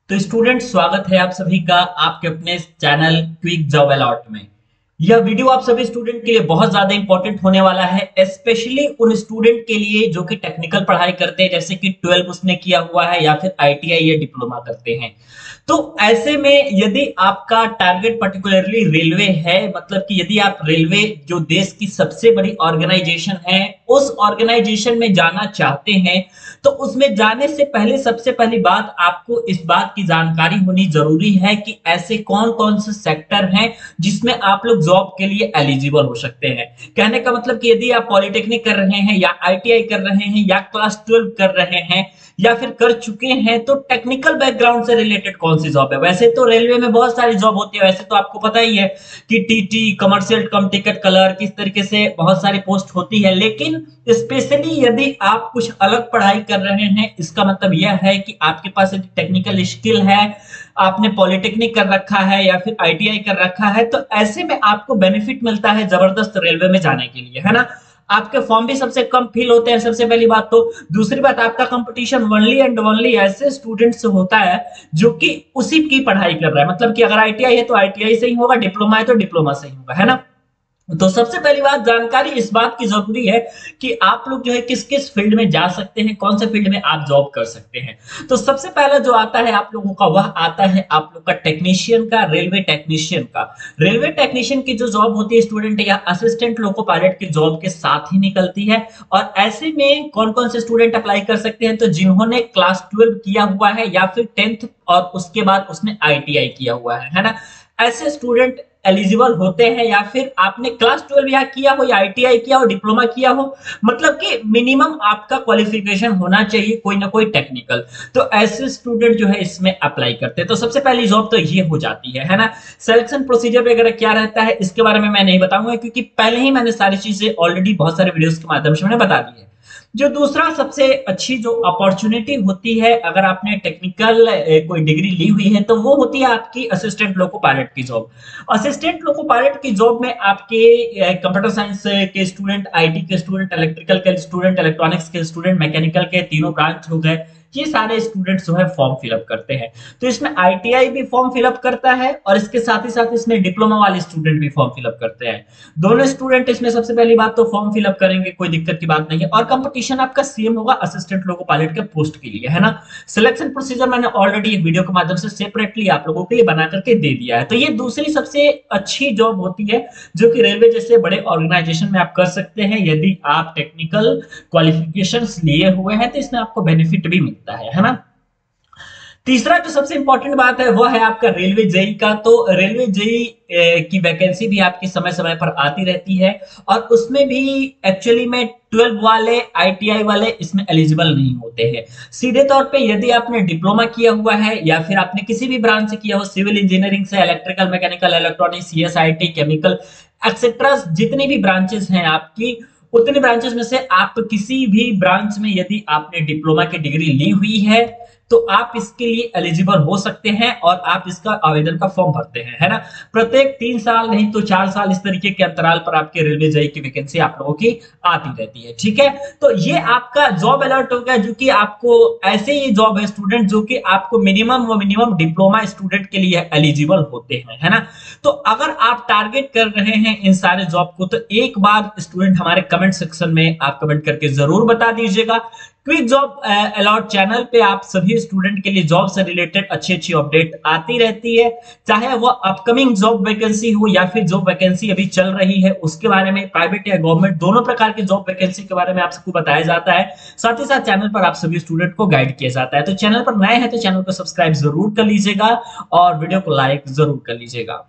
तो स्टूडेंट स्वागत है आप सभी का आपके अपने चैनल क्विक जॉब अलॉट में। यह वीडियो आप सभी स्टूडेंट के लिए बहुत ज्यादा इंपॉर्टेंट होने वाला है, स्पेशली उन स्टूडेंट के लिए जो कि टेक्निकल पढ़ाई करते हैं, जैसे कि 12 उसने किया हुआ है या फिर आईटीआई या डिप्लोमा करते हैं। तो ऐसे में यदि आपका टारगेट पर्टिकुलरली रेलवे है, मतलब कि यदि आप रेलवे जो देश की सबसे बड़ी ऑर्गेनाइजेशन है उस ऑर्गेनाइजेशन में जाना चाहते हैं, तो उसमें जाने से पहले सबसे पहली बात आपको इस बात की जानकारी होनी जरूरी है कि ऐसे कौन कौन से सेक्टर हैं जिसमें आप लोग जॉब के लिए एलिजिबल हो सकते हैं। कहने का मतलब कि यदि आप पॉलिटेक्निक कर रहे हैं या आईटीआई कर रहे हैं या क्लास 12 कर रहे हैं या फिर कर चुके हैं, तो टेक्निकल बैकग्राउंड से रिलेटेड कौन सी जॉब है। वैसे तो रेलवे में बहुत सारी जॉब होती है, वैसे तो आपको पता ही है कि टीटी, कमर्शियल कम टिकट कलर, किस तरीके से बहुत सारी पोस्ट होती है। लेकिन स्पेशली यदि आप कुछ अलग पढ़ाई कर रहे हैं, इसका मतलब यह है कि आपके पास यदि टेक्निकल स्किल है, आपने पॉलिटेक्निक कर रखा है या फिर आईटीआई कर रखा है, तो ऐसे में आपको बेनिफिट मिलता है जबरदस्त रेलवे में जाने के लिए, है ना। आपके फॉर्म भी सबसे कम फिल होते हैं, सबसे पहली बात। तो दूसरी बात, आपका कंपटीशन ओनली एंड ओनली ऐसे स्टूडेंट से होता है जो कि उसी की पढ़ाई कर रहा है। मतलब कि अगर आईटीआई है तो आईटीआई से ही होगा, डिप्लोमा है तो डिप्लोमा से ही होगा, है ना। तो सबसे पहली बात, जानकारी इस बात की जरूरी है कि आप लोग जो है किस किस फील्ड में जा सकते हैं, कौन से फील्ड में आप जॉब कर सकते हैं। तो सबसे पहला जो आता है आप लोगों का, वह आता है आप लोग का टेक्नीशियन का, रेलवे टेक्नीशियन का। रेलवे टेक्नीशियन की जो जॉब होती है स्टूडेंट, या असिस्टेंट लोको पायलट की जॉब के साथ ही निकलती है। और ऐसे में कौन कौन से स्टूडेंट अप्लाई कर सकते हैं, तो जिन्होंने क्लास 12 किया हुआ है या फिर 10th और उसके बाद उसने आईटीआई किया हुआ है ना। ऐसे स्टूडेंट एलिजिबल होते हैं। या फिर आपने क्लास 12 या किया हो या आईटीआई किया हो, डिप्लोमा किया हो, मतलब कि मिनिमम आपका क्वालिफिकेशन होना चाहिए कोई ना कोई टेक्निकल। तो ऐसे स्टूडेंट जो है इसमें अप्लाई करते हैं। तो सबसे पहली जॉब तो ये हो जाती है ना। सिलेक्शन प्रोसीजर वगैरह क्या रहता है इसके बारे में मैं नहीं बताऊंगा, क्योंकि पहले ही मैंने सारी चीजें ऑलरेडी बहुत सारे वीडियोस के माध्यम से मैंने बता दी है। जो दूसरा सबसे अच्छी जो अपॉर्चुनिटी होती है, अगर आपने टेक्निकल कोई डिग्री ली हुई है, तो वो होती है आपकी असिस्टेंट लोको पायलट की जॉब। असिस्टेंट लोको पायलट की जॉब में आपके कंप्यूटर साइंस के स्टूडेंट, आईटी के स्टूडेंट, इलेक्ट्रिकल के स्टूडेंट, इलेक्ट्रॉनिक्स के स्टूडेंट, मैकेनिकल के, तीनों ब्रांच हो गए, ये सारे स्टूडेंट्स जो है फॉर्म फिलअप करते हैं। तो इसमें आईटीआई भी फॉर्म फिलअप करता है और इसके साथ ही साथ इसमें डिप्लोमा वाले स्टूडेंट भी फॉर्म फिलअप करते हैं। दोनों स्टूडेंट इसमें सबसे पहली बात तो फॉर्म फिलअप करेंगे, कोई दिक्कत की बात नहीं है। और कंपटीशन आपका सेम होगा असिस्टेंट लोको पायलट के पोस्ट के लिए, है ना। सिलेक्शन प्रोसीजर मैंने ऑलरेडी एक वीडियो के माध्यम से सेपरेटली आप लोगों के लिए बना करके दे दिया है। तो ये दूसरी सबसे अच्छी जॉब होती है जो कि रेलवे जैसे बड़े ऑर्गेनाइजेशन में आप कर सकते हैं। यदि आप टेक्निकल क्वालिफिकेशंस लिए हुए हैं तो इसमें आपको बेनिफिट भी मिलता है ना। तीसरा जो सबसे इंपॉर्टेंट बात है वह है आपका रेलवे जेई का। तो रेलवे जेई की वैकेंसी भी आपकी समय समय पर आती रहती है, और उसमें भी एक्चुअली में 12 वाले, आईटीआई वाले इसमें एलिजिबल नहीं होते हैं। सीधे तौर पे यदि आपने डिप्लोमा किया हुआ है या फिर आपने किसी भी ब्रांच से किया हो, सिविल इंजीनियरिंग से, electrical, mechanical, electronics, CSIT, chemical, etcetera, जितनी भी ब्रांचेस हैं आपकी, उतने ब्रांचेस में से आप किसी भी ब्रांच में यदि आपने डिप्लोमा की डिग्री ली हुई है तो आप इसके लिए एलिजिबल हो सकते हैं और आप इसका आवेदन का फॉर्म भरते हैं, है ना। प्रत्येक 3 साल नहीं तो 4 साल इस तरीके के अंतराल पर आपके रेलवे जेई की वैकेंसी आप लोगों की आती रहती है, ठीक है। तो ये आपका जॉब अलर्ट हो गया, जो कि आपको ऐसे ही जॉब है स्टूडेंट जो कि आपको मिनिमम डिप्लोमा स्टूडेंट के लिए एलिजिबल होते हैं, है ना। तो अगर आप टारगेट कर रहे हैं इन सारे जॉब को, तो एक बार स्टूडेंट हमारे कमेंट सेक्शन में आप कमेंट करके जरूर बता दीजिएगा। क्विक जॉब अलॉट चैनल पे आप सभी स्टूडेंट के लिए जॉब से रिलेटेड अच्छी अच्छी अपडेट आती रहती है, चाहे वो अपकमिंग जॉब वैकेंसी हो या फिर जॉब वैकेंसी अभी चल रही है उसके बारे में, प्राइवेट या गवर्नमेंट दोनों प्रकार की जॉब वैकेंसी के बारे में आप सबको बताया जाता है। साथ ही साथ चैनल पर आप सभी स्टूडेंट को गाइड किया जाता है। तो चैनल पर नए हैं तो चैनल को सब्सक्राइब जरूर कर लीजिएगा और वीडियो को लाइक जरूर कर लीजिएगा।